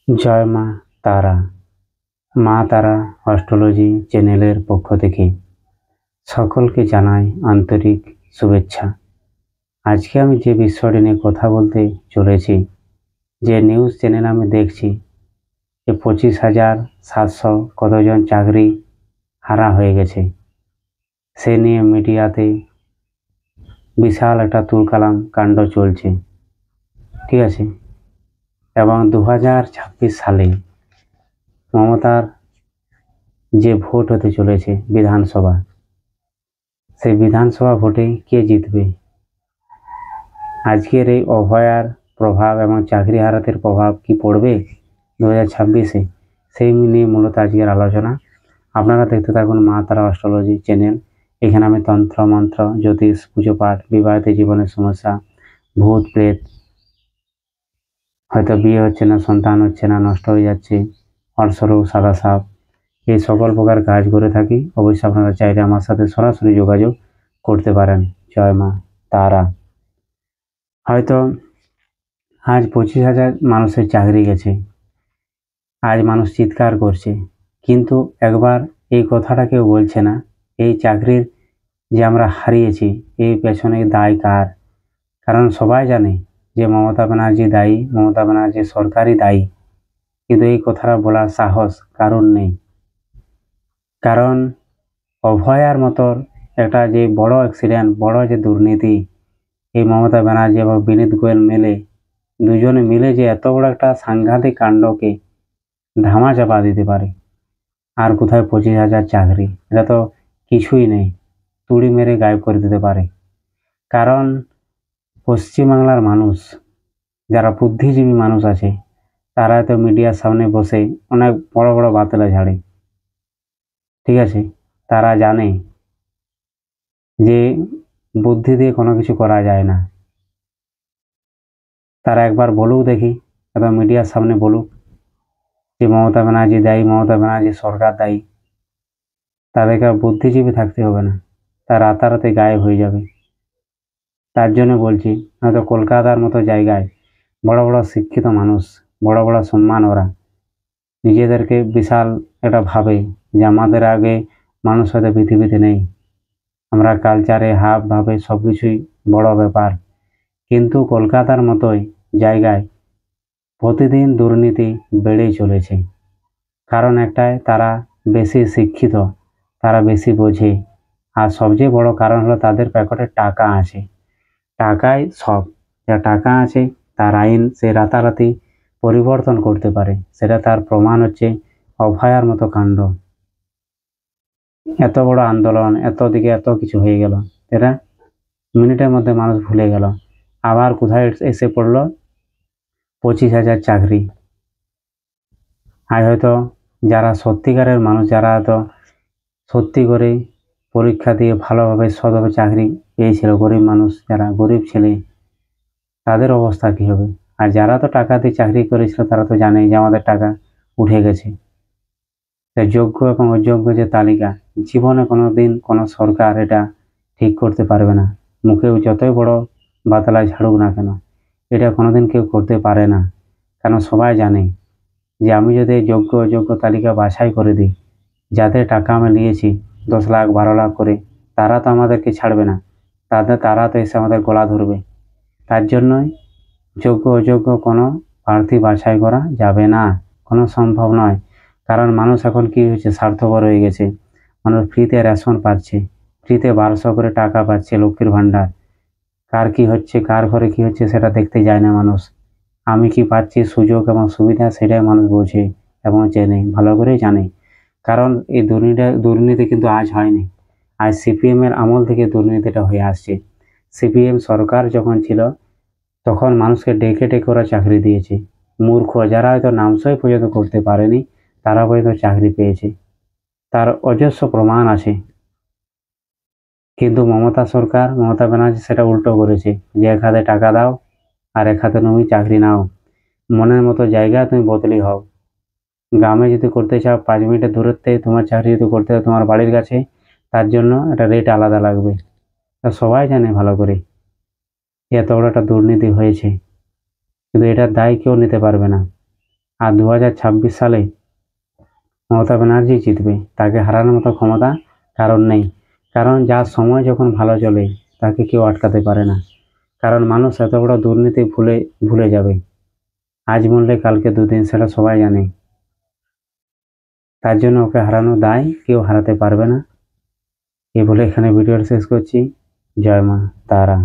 জয় মা তারা। মা তারা অ্যাস্ট্রোলজি চ্যানেলের পক্ষ থেকে সকলকে জানাই আন্তরিক শুভেচ্ছা। আজকে আমি যে বিষয়টি নিয়ে কথা বলতে চলেছি, যে নিউজ চ্যানেল আমি দেখছি যে 25,700 কতজন চাকরি হারা হয়ে গেছে, সে নিয়ে মিডিয়াতে বিশাল একটা তুলকালাম কাণ্ড চলছে, ঠিক আছে। এবং 2026 সালে মমতার যে ভোট হতে চলেছে বিধানসভা, সেই বিধানসভা ভোটে কে জিতবে? আজকের এই অভয়ার প্রভাব এবং চাকরি হারাতের প্রভাব কি পড়বে 2026-এ, সেই নিয়ে মূলত আজকের আলোচনা। আপনারা দেখতে থাকুন মা তারা অ্যাস্ট্রোলজি চ্যানেল। এখানে আমি তন্ত্র মন্ত্র, জ্যোতিষ, পুজো পাঠ, বিবাহিত জীবনের সমস্যা, ভূত প্রেত, হয়তো বিয়ে হচ্ছে না, সন্তান হচ্ছে না, নষ্ট হয়ে যাচ্ছে, অর্শরোগ, সাদা সাপ, এই সকল প্রকার কাজ করে থাকি। অবশ্যই আপনারা চাইলে আমার সাথে সরাসরি যোগাযোগ করতে পারেন। জয় মা তারা। হয়তো আজ 25,000 মানুষের চাকরি গেছে, আজ মানুষ চিৎকার করছে, কিন্তু একবার এই কথাটা কেউ বলছে না, এই চাকরির যে আমরা হারিয়েছি এই পেছনে দায় কার? কারণ সবাই জানে যে মমতা ব্যানার্জি দায়ী, মমতা ব্যানার্জি সরকারই দায়ী, কিন্তু এই কথাটা বলার সাহস কারণ নেই। কারণ অভয়ার মতো একটা যে বড় অ্যাক্সিডেন্ট, বড় যে দুর্নীতি, এই মমতা ব্যানার্জি এবং বিনীত গোয়েল দুজনে মিলে যে এত বড় একটা সাংঘাতিক কাণ্ডকে ধামা চাপা দিতে পারে, আর কোথায় 25,000 চাকরি, এটা তো কিছুই নেই, তুড়ি মেরে গায়েব করে দিতে পারে। কারণ পশ্চিমবাংলার মানুষ, যারা বুদ্ধিজীবী মানুষ আছে, তারা তো মিডিয়ার সামনে বসে অনেক বড় বড় বাতলা ঝাড়ে, ঠিক আছে। তারা জানে যে বুদ্ধি দিয়ে কোনো কিছু করা যায় না। তারা একবার বলুক দেখি, একদম মিডিয়ার সামনে বলুক যে মমতা ব্যানার্জি দায়ী, মমতা ব্যানার্জি সরকার দায়ী। তাদেরকে বুদ্ধিজীবী থাকতে হবে না, তারা রাতারাতি গায়েব হয়ে যাবে। তার জন্য বলছি, হয়তো কলকাতার মতো জায়গায় বড় বড় শিক্ষিত মানুষ, বড় বড় সম্মান, ওরা নিজেদেরকে বিশাল এটা ভাবে যে আমাদের আগে মানুষ হয়তো পৃথিবীতে নেই, আমরা কালচারে হাব ভাবে সব কিছুই বড় ব্যাপার। কিন্তু কলকাতার মতোই জায়গায় প্রতিদিন দুর্নীতি বেড়েই চলেছে। কারণ একটাই, তারা বেশি শিক্ষিত, তারা বেশি বোঝে, আর সবচেয়ে বড় কারণ হলো তাদের পকেটে টাকা আছে। টাকায় সব, যা টাকা আছে তার আইন সে রাতারাতি পরিবর্তন করতে পারে। সেটা তার প্রমাণ হচ্ছে অভয়ার মতো কাণ্ড। এত বড় আন্দোলন, এত দিকে এত কিছু হয়ে গেল, এটা মিনিটের মধ্যে মানুষ ভুলে গেল। আবার কোথায় এসে পড়লো 25,000 চাকরি। আজ হয়তো যারা সত্যিকারের মানুষ, যারা হয়তো সত্যি করে পরীক্ষা দিয়ে ভালোভাবে সৎভাবে চাকরি পেয়েছিল, গরিব মানুষ, যারা গরিব ছেলে, তাদের অবস্থা কী হবে? আর যারা তো টাকা দিয়ে চাকরি করেছিল, তারা তো জানে যে আমাদের টাকা উঠে গেছে। তাই যোগ্য এবং অযোগ্য যে তালিকা, জীবনে কোনো দিন কোনো সরকার এটা ঠিক করতে পারবে না। মুখেও যতই বড় বাতলায় ঝাড়ুক না কেন, এটা কোনোদিন কেউ করতে পারে না। কারণ সবাই জানে যে আমি যদি যোগ্য অযোগ্য তালিকা বাছাই করে দিই, যাদের টাকা আমি নিয়েছি 10 লাখ 12 লাখ করে, তারা তো আমাদেরকে ছাড়বে না, তারা তো এসে আমাদের গলা ধরবে। তার জন্যই যোগ্য অযোগ্য কোনো প্রার্থী বাছাই করা যাবে না, কোনো সম্ভব নয়। কারণ মানুষ এখন কি হয়েছে, স্বার্থপর হয়ে গেছে। মানুষ ফ্রিতে রেশন পাচ্ছে, ফ্রিতে 1200 করে টাকা পাচ্ছে লক্ষ্মীর ভাণ্ডার। কার কি হচ্ছে, কার ঘরে কি হচ্ছে, সেটা দেখতে যায় না মানুষ। আমি কি পাচ্ছি সুযোগ এবং সুবিধা, সেটাই মানুষ বোঝে এবং জেনে, ভালো করেই জানে। কারণ এই দুর্নীতি কিন্তু আজ হয়নি, আজ সিপিএমের আমল থেকে দুর্নীতিটা হয়ে আসছে। সিপিএম সরকার যখন ছিল, তখন মানুষকে ডেকে ডেকে ওরা চাকরি দিয়েছে। মূর্খ যারা হয়তো নামসই পর্যন্ত করতে পারেনি, তারা পর্যন্ত চাকরি পেয়েছে, তার অজস্র প্রমাণ আছে। কিন্তু মমতা সরকার, মমতা ব্যানার্জি সেটা উল্টো করেছে, যে এক হাতে টাকা দাও আর এক হাতে তুমি চাকরি নাও, মনের মতো জায়গায় তুমি বদলি হও। গ্রামে যদি করতে চাও 5 মিনিটের দূরত্বে, তোমার চাকরি যদি করতে হয় তোমার বাড়ির কাছে, তার জন্য একটা রেট আলাদা লাগবে। তা সবাই জানে ভালো করে এত বড় একটা দুর্নীতি হয়েছে, কিন্তু এটার দায় কেউ নিতে পারবে না। আর 2026 সালে মমতা ব্যানার্জি জিতবে, তাকে হারানোর মতো ক্ষমতা কারণ নেই। কারণ যার সময় যখন ভালো চলে তাকে কেউ আটকাতে পারে না। কারণ মানুষ এত বড় দুর্নীতি ভুলে যাবে, আজ মরলে কালকে দুদিন, সেটা সবাই জানে। তার জন্য ওকে হারানোর দায় কেউ হারাতে পারবে না। এই বলে এখানে ভিডিওটা শেষ করছি। জয় মা তারা।